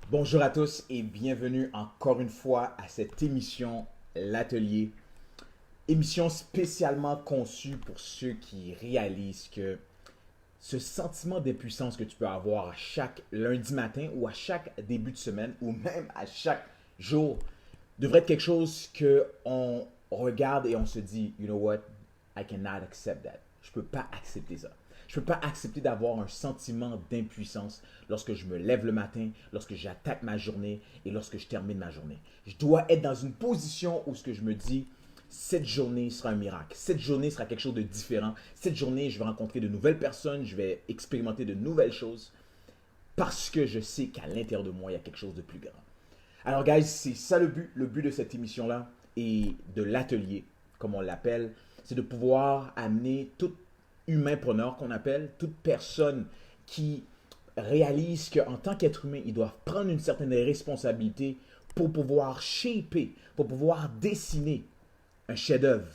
Bonjour à tous et bienvenue encore une fois à cette émission L'Atelier. Émission spécialement conçue pour ceux qui réalisent que ce sentiment d'impuissance que tu peux avoir à chaque lundi matin ou à chaque début de semaine ou même à chaque jour devrait être quelque chose que on regarde et on se dit, you know what, I cannot accept that. Je peux pas accepter ça. Je peux pas accepter d'avoir un sentiment d'impuissance lorsque je me lève le matin, lorsque j'attaque ma journée et lorsque je termine ma journée. Je dois être dans une position où ce que je me dis, cette journée sera un miracle. Cette journée sera quelque chose de différent. Cette journée, je vais rencontrer de nouvelles personnes, je vais expérimenter de nouvelles choses parce que je sais qu'à l'intérieur de moi, il y a quelque chose de plus grand. Alors, guys, c'est ça le but de cette émission-là et de l'atelier, comme on l'appelle, c'est de pouvoir amener tout humain-preneur qu'on appelle, toute personne qui réalise qu'en tant qu'être humain, ils doivent prendre une certaine responsabilité pour pouvoir shaper, pour pouvoir dessiner un chef-d'œuvre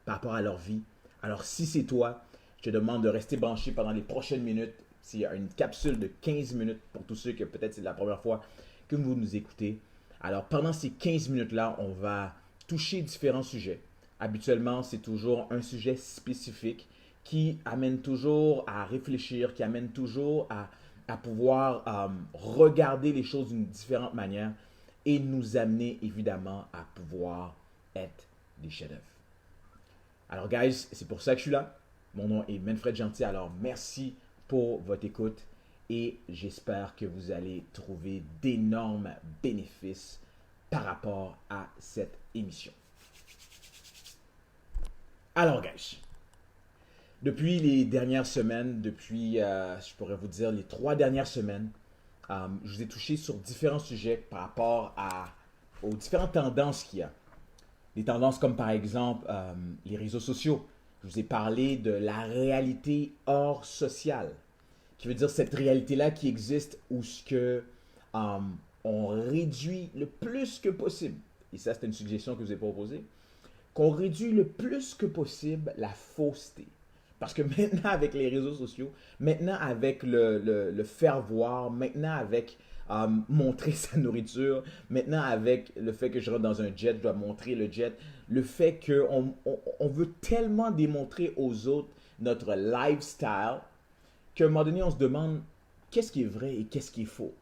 par rapport à leur vie. Alors, si c'est toi, je te demande de rester branché pendant les prochaines minutes. S'il y a une capsule de 15 minutes pour tous ceux que peut-être c'est la première fois que vous nous écoutez. Alors, pendant ces 15 minutes-là, on va toucher différents sujets. Habituellement, c'est toujours un sujet spécifique qui amène toujours à réfléchir, qui amène toujours à pouvoir regarder les choses d'une différente manière et nous amener évidemment à pouvoir être des chefs-d'œuvre. Alors, guys, c'est pour ça que je suis là. Mon nom est Manfred Gentil. Alors, merci pour votre écoute et j'espère que vous allez trouver d'énormes bénéfices par rapport à cette émission. Alors, guys, depuis les dernières semaines, depuis, je pourrais vous dire, les 3 dernières semaines, je vous ai touché sur différents sujets par rapport aux différentes tendances qu'il y a. Des tendances comme par exemple les réseaux sociaux. Je vous ai parlé de la réalité hors sociale, qui veut dire cette réalité-là qui existe où ce que on réduit le plus que possible, et ça c'est une suggestion que je vous ai proposée, qu'on réduit le plus que possible la fausseté. Parce que maintenant, avec les réseaux sociaux, maintenant avec le faire voir, maintenant avec montrer sa nourriture, maintenant avec le fait que je rentre dans un jet, je dois montrer le jet, le fait qu'on veut tellement démontrer aux autres notre lifestyle qu'à un moment donné, on se demande qu'est-ce qui est vrai et qu'est-ce qui est faux.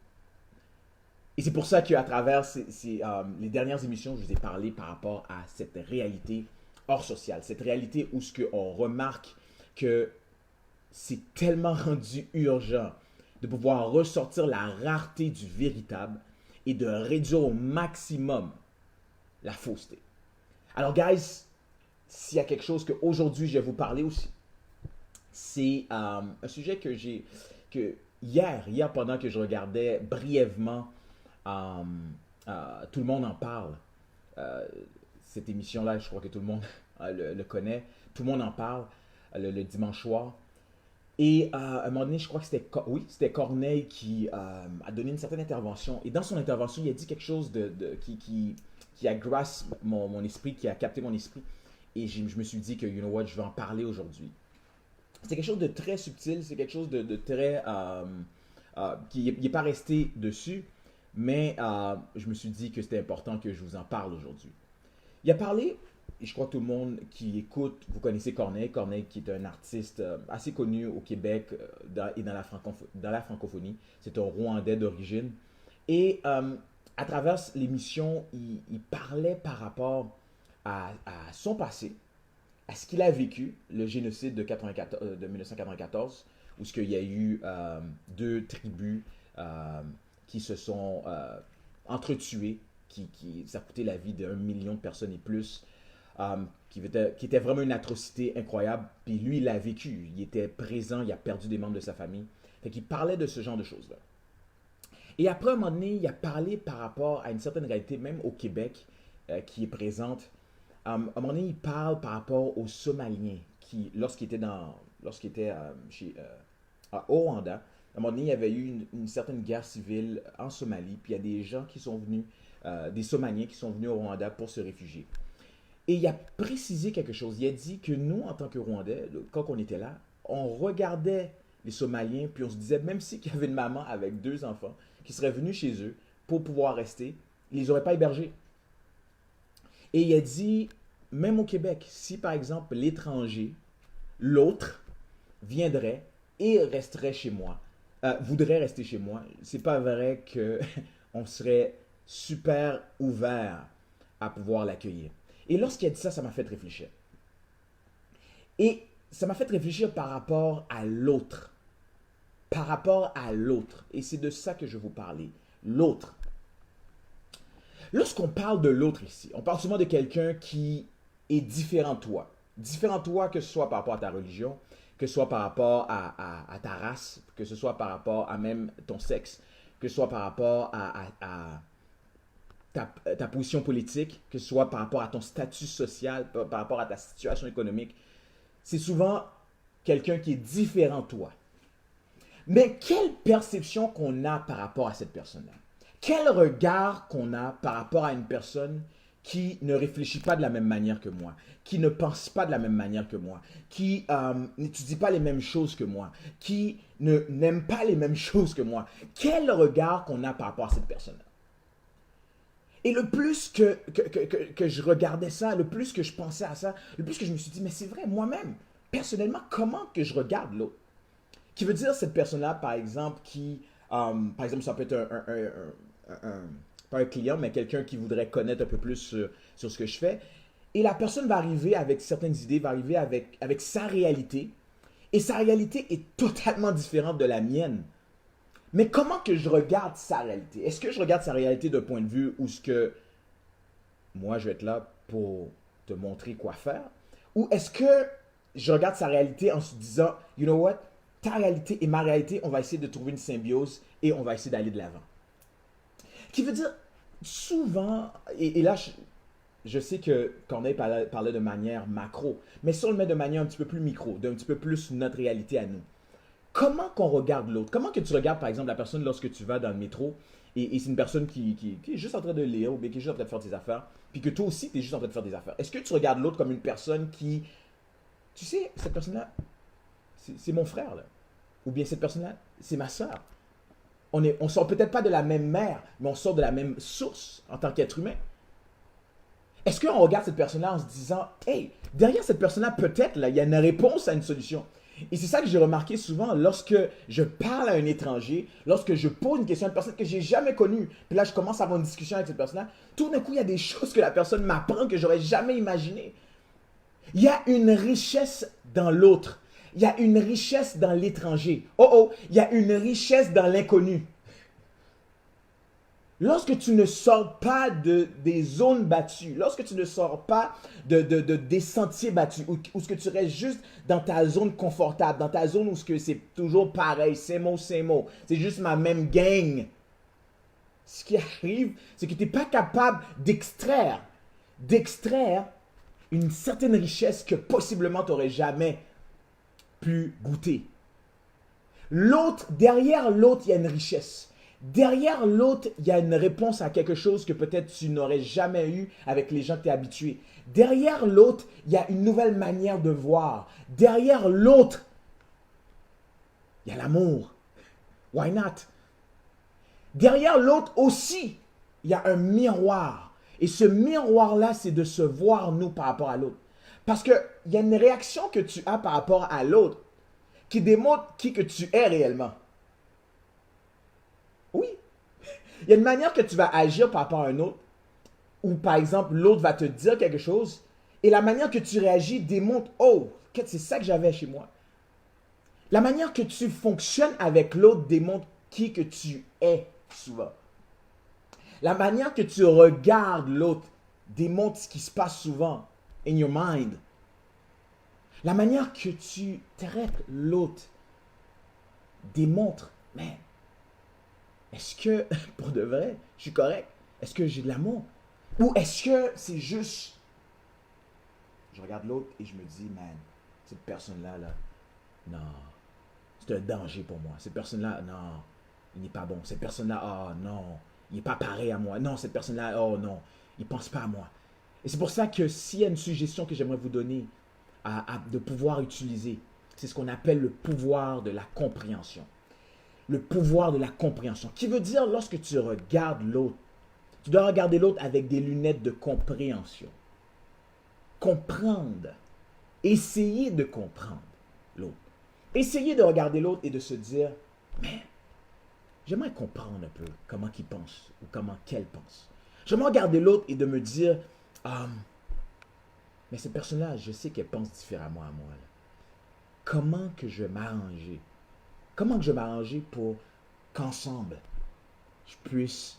Et c'est pour ça qu'à travers les dernières émissions, je vous ai parlé par rapport à cette réalité hors sociale, cette réalité où ce qu'on remarque que c'est tellement rendu urgent de pouvoir ressortir la rareté du véritable et de réduire au maximum la fausseté. Alors, guys, s'il y a quelque chose qu'aujourd'hui je vais vous parler aussi, c'est un sujet que hier pendant que je regardais brièvement Tout le monde en parle. Euh, Cette émission-là, je crois que tout le monde le connaît. Tout le monde en parle le dimanche soir. Et à un moment donné, je crois que c'était Corneille qui a donné une certaine intervention. Et dans son intervention, il a dit quelque chose qui a grâce mon esprit, qui a capté mon esprit. Et je me suis dit que, you know what, je vais en parler aujourd'hui. C'est quelque chose de très subtil, c'est quelque chose de très qui n'est pas resté dessus, mais je me suis dit que c'était important que je vous en parle aujourd'hui. Il a parlé, et je crois que tout le monde qui écoute, vous connaissez Corneille, Corneille qui est un artiste assez connu au Québec et dans la francophonie. C'est un Rwandais d'origine. Et à travers l'émission, il parlait par rapport à son passé, à ce qu'il a vécu, le génocide de 1994, où ce qu'il y a eu deux tribus qui se sont entretuées, ça a coûté la vie d'1 million de personnes et plus, qui était vraiment une atrocité incroyable. Puis lui, il l'a vécu, il était présent, il a perdu des membres de sa famille. Fait qu'il parlait de ce genre de choses-là. Et après, à un moment donné, il a parlé par rapport à une certaine réalité, même au Québec, qui est présente. À un moment donné, il parle par rapport aux Somaliens qui, lorsqu'il était au Rwanda, à un moment donné, il y avait eu une certaine guerre civile en Somalie, puis il y a des gens qui sont venus, des Somaliens qui sont venus au Rwanda pour se réfugier. Et il a précisé quelque chose. Il a dit que nous, en tant que Rwandais, quand on était là, on regardait les Somaliens, puis on se disait, même s'il y avait une maman avec 2 enfants qui serait venue chez eux pour pouvoir rester, ils les auraient pas hébergés. Et il a dit, même au Québec, si par exemple l'étranger, l'autre, viendrait et resterait chez moi, voudrait rester chez moi, c'est pas vrai que on serait super ouvert à pouvoir l'accueillir. Et lorsqu'il a dit ça, ça m'a fait réfléchir. Et ça m'a fait réfléchir par rapport à l'autre. Par rapport à l'autre. Et c'est de ça que je vais vous parler. L'autre. Lorsqu'on parle de l'autre ici, on parle souvent de quelqu'un qui est différent de toi. Différent de toi, que ce soit par rapport à ta religion, que ce soit par rapport à ta race, que ce soit par rapport à même ton sexe, que ce soit par rapport à ta position politique, que ce soit par rapport à ton statut social, par rapport à ta situation économique. C'est souvent quelqu'un qui est différent de toi. Mais quelle perception qu'on a par rapport à cette personne-là? Quel regard qu'on a par rapport à une personne qui ne réfléchit pas de la même manière que moi, qui ne pense pas de la même manière que moi, qui n'étudie pas les mêmes choses que moi, qui n'aime pas les mêmes choses que moi? Quel regard qu'on a par rapport à cette personne-là? Et le plus que je regardais ça, le plus que je pensais à ça, le plus que je me suis dit, mais c'est vrai, moi-même, personnellement, comment que je regarde l'autre? Qui veut dire cette personne-là, par exemple, par exemple, ça peut être pas un client, mais quelqu'un qui voudrait connaître un peu plus sur ce que je fais. Et la personne va arriver avec certaines idées, va arriver avec sa réalité. Et sa réalité est totalement différente de la mienne. Mais comment que je regarde sa réalité? Est-ce que je regarde sa réalité d'un point de vue où ce que moi, je vais être là pour te montrer quoi faire? Ou est-ce que je regarde sa réalité en se disant, you know what? Ta réalité et ma réalité, on va essayer de trouver une symbiose et on va essayer d'aller de l'avant. Qui veut dire, souvent, et là, je sais que Corneille parlait de manière macro, mais si on le met de manière un petit peu plus micro, d'un petit peu plus notre réalité à nous. Comment qu'on regarde l'autre? Comment que tu regardes, par exemple, la personne lorsque tu vas dans le métro et c'est une personne qui est juste en train de lire ou bien qui est juste en train de faire des affaires, puis que toi aussi, tu es juste en train de faire des affaires. Est-ce que tu regardes l'autre comme une personne qui, tu sais, cette personne-là, c'est mon frère, là. Ou bien cette personne-là, c'est ma soeur. On sort peut-être pas de la même mère, mais on sort de la même source en tant qu'être humain. Est-ce qu'on regarde cette personne-là en se disant, hey, derrière cette personne-là, peut-être, là, il y a une réponse à une solution. Et c'est ça que j'ai remarqué souvent lorsque je parle à un étranger, lorsque je pose une question à une personne que j'ai jamais connue, puis là je commence à avoir une discussion avec cette personne-là, tout d'un coup il y a des choses que la personne m'apprend que j'aurais jamais imaginées. Il y a une richesse dans l'autre. Il y a une richesse dans l'étranger. Oh oh, il y a une richesse dans l'inconnu. Lorsque tu ne sors pas des zones battues, lorsque tu ne sors pas des sentiers battus, ou ce que tu restes juste dans ta zone confortable, dans ta zone où c'est toujours pareil, c'est mot, c'est juste ma même gang. Ce qui arrive, c'est que tu n'es pas capable d'extraire une certaine richesse que possiblement tu n'aurais jamais pu goûter. L'autre, derrière l'autre, il y a une richesse. Derrière l'autre, il y a une réponse à quelque chose que peut-être tu n'aurais jamais eu avec les gens que tu es habitué. Derrière l'autre, il y a une nouvelle manière de voir. Derrière l'autre, il y a l'amour. Why not? Derrière l'autre aussi, il y a un miroir. Et ce miroir-là, c'est de se voir nous par rapport à l'autre. Parce qu'il y a une réaction que tu as par rapport à l'autre qui démontre qui que tu es réellement. Oui. Il y a une manière que tu vas agir par rapport à un autre, où par exemple l'autre va te dire quelque chose, et la manière que tu réagis démontre, oh, c'est ça que j'avais chez moi. La manière que tu fonctionnes avec l'autre démontre qui que tu es souvent. La manière que tu regardes l'autre démontre ce qui se passe souvent in your mind. La manière que tu traites l'autre démontre, mais est-ce que, pour de vrai, je suis correct? Est-ce que j'ai de l'amour? Ou est-ce que c'est juste, je regarde l'autre et je me dis, man, cette personne-là, là, non, c'est un danger pour moi. Cette personne-là, non, il n'est pas bon. Cette personne-là, oh non, il n'est pas pareil à moi. Non, cette personne-là, oh non, il ne pense pas à moi. Et c'est pour ça que s'il y a une suggestion que j'aimerais vous donner de pouvoir utiliser, C'est ce qu'on appelle le pouvoir de la compréhension. Le pouvoir de la compréhension, qui veut dire lorsque tu regardes l'autre, tu dois regarder l'autre avec des lunettes de compréhension. Comprendre. Essayer de comprendre l'autre. Essayer de regarder l'autre et de se dire, mais j'aimerais comprendre un peu comment il pense ou comment qu'elle pense. J'aimerais regarder l'autre et de me dire, mais cette personne-là, je sais qu'elle pense différemment à moi. Là. Comment que je vais m'arranger? Comment que je vais m'arranger pour qu'ensemble, je puisse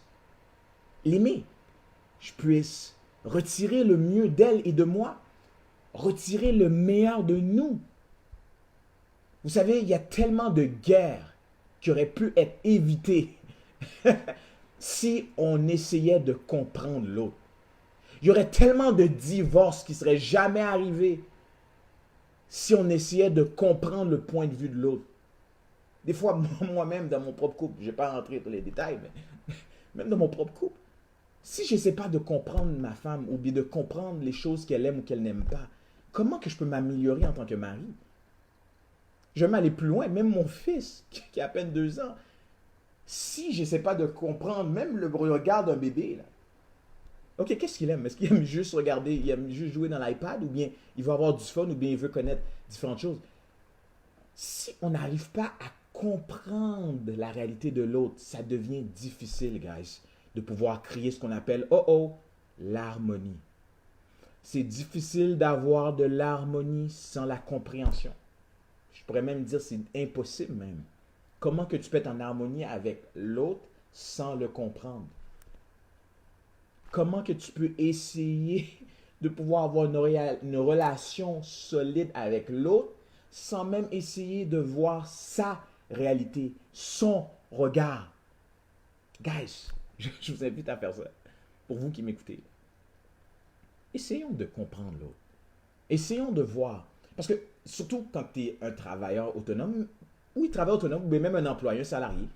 l'aimer? Je puisse retirer le mieux d'elle et de moi? Retirer le meilleur de nous? Vous savez, il y a tellement de guerres qui auraient pu être évitées si on essayait de comprendre l'autre. Il y aurait tellement de divorces qui ne seraient jamais arrivés si on essayait de comprendre le point de vue de l'autre. Des fois, moi-même, dans mon propre couple, je ne vais pas rentrer dans les détails, mais même dans mon propre couple, si je n'essaie pas de comprendre ma femme ou bien de comprendre les choses qu'elle aime ou qu'elle n'aime pas, comment que je peux m'améliorer en tant que mari? Je vais m'aller plus loin, même mon fils, qui a à peine 2 ans, si je n'essaie pas de comprendre même le regard d'un bébé, là, ok, qu'est-ce qu'il aime? Est-ce qu'il aime juste regarder, il aime juste jouer dans l'iPad ou bien il veut avoir du fun ou bien il veut connaître différentes choses? Si on n'arrive pas à comprendre la réalité de l'autre, ça devient difficile, guys, de pouvoir créer ce qu'on appelle, l'harmonie. C'est difficile d'avoir de l'harmonie sans la compréhension. Je pourrais même dire c'est impossible même. Comment que tu peux être en harmonie avec l'autre sans le comprendre? Comment que tu peux essayer de pouvoir avoir une relation solide avec l'autre sans même essayer de voir sa réalité, son regard? Guys, je vous invite à faire ça. Pour vous qui m'écoutez. Essayons de comprendre l'autre. Essayons de voir. Parce que surtout quand tu es un travailleur autonome, ou un travailleur autonome, ou même un employé, un salarié,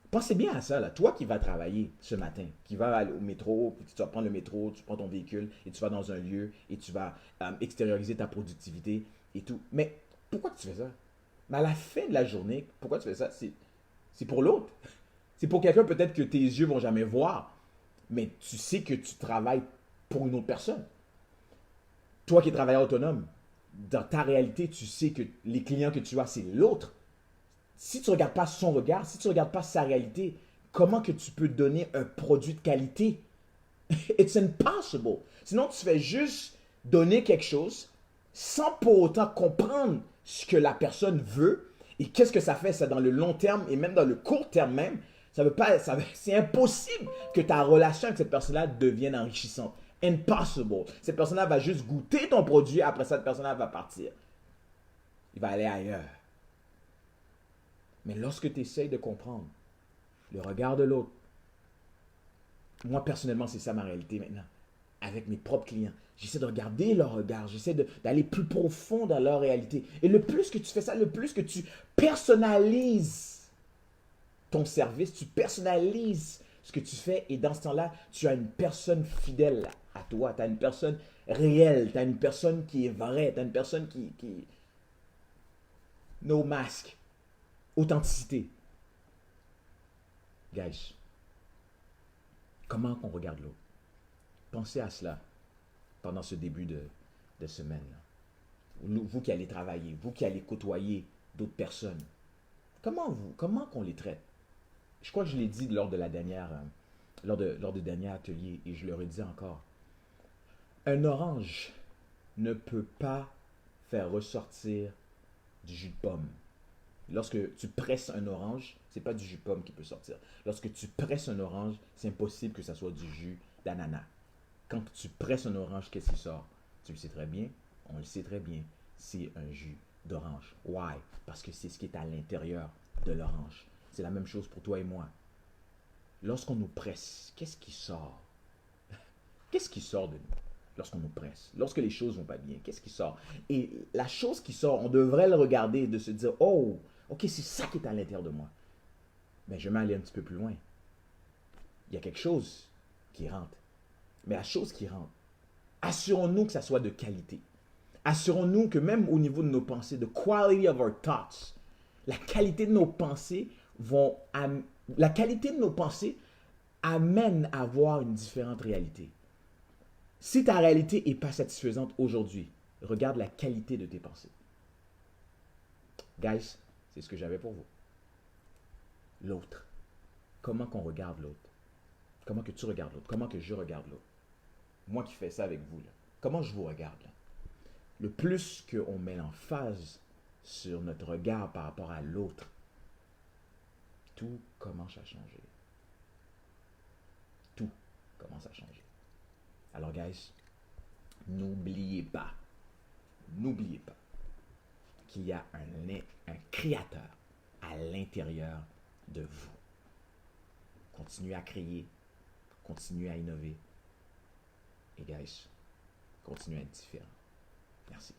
pensez bien à ça, là. Toi qui vas travailler ce matin, qui vas aller au métro, puis tu vas prendre le métro, tu prends ton véhicule et tu vas dans un lieu et tu vas extérioriser ta productivité et tout. Mais pourquoi tu fais ça? Mais à la fin de la journée, pourquoi tu fais ça? C'est pour l'autre. C'est pour quelqu'un peut-être que tes yeux vont jamais voir, mais tu sais que tu travailles pour une autre personne. Toi qui es travailleur autonome, dans ta réalité, tu sais que les clients que tu as, c'est l'autre. Si tu ne regardes pas son regard, si tu ne regardes pas sa réalité, comment que tu peux donner un produit de qualité? It's impossible. Sinon, tu fais juste donner quelque chose sans pour autant comprendre ce que la personne veut et qu'est-ce que ça fait ça dans le long terme et même dans le court terme même. C'est impossible que ta relation avec cette personne-là devienne enrichissante. Impossible. Cette personne-là va juste goûter ton produit, après ça, cette personne-là va partir. Il va aller ailleurs. Mais lorsque tu essayes de comprendre le regard de l'autre, moi personnellement, c'est ça ma réalité maintenant, avec mes propres clients. J'essaie de regarder leur regard, j'essaie d'aller plus profond dans leur réalité. Et le plus que tu fais ça, le plus que tu personnalises ton service, tu personnalises ce que tu fais et dans ce temps-là, tu as une personne fidèle à toi, tu as une personne réelle, tu as une personne qui est vraie, tu as une personne qui... No masque. Authenticité. Guys, comment qu'on regarde l'autre? Pensez à cela pendant ce début de semaine. Vous qui allez travailler, vous qui allez côtoyer d'autres personnes, comment qu'on les traite? Je crois que je l'ai dit lors de la dernière, lors du dernier atelier et je le redis encore. Un orange ne peut pas faire ressortir du jus de pomme. Lorsque tu presses un orange, ce n'est pas du jus de pomme qui peut sortir. Lorsque tu presses un orange, c'est impossible que ça soit du jus d'ananas. Quand tu presses un orange, qu'est-ce qui sort? Tu le sais très bien, on le sait très bien, c'est un jus d'orange. Why? Parce que c'est ce qui est à l'intérieur de l'orange. C'est la même chose pour toi et moi. Lorsqu'on nous presse, qu'est-ce qui sort? Qu'est-ce qui sort de nous lorsqu'on nous presse? Lorsque les choses ne vont pas bien, qu'est-ce qui sort? Et la chose qui sort, on devrait le regarder et de se dire, oh, ok, c'est ça qui est à l'intérieur de moi. Mais je vais m'aller un petit peu plus loin. Il y a quelque chose qui rentre. Mais la chose qui rentre, assurons-nous que ça soit de qualité. Assurons-nous que même au niveau de nos pensées, the quality of our thoughts, la qualité de nos pensées la qualité de nos pensées amène à voir une différente réalité. Si ta réalité n'est pas satisfaisante aujourd'hui, regarde la qualité de tes pensées. Guys, c'est ce que j'avais pour vous. L'autre. Comment qu'on regarde l'autre? Comment que tu regardes l'autre? Comment que je regarde l'autre? Moi qui fais ça avec vous, là. Comment je vous regarde, là? Le plus qu'on met l'emphase sur notre regard par rapport à l'autre, tout commence à changer. Tout commence à changer. Alors, guys, n'oubliez pas qu'il y a un créateur à l'intérieur de vous. Continuez à créer, continuez à innover. Et guys, continuez à être différent. Merci.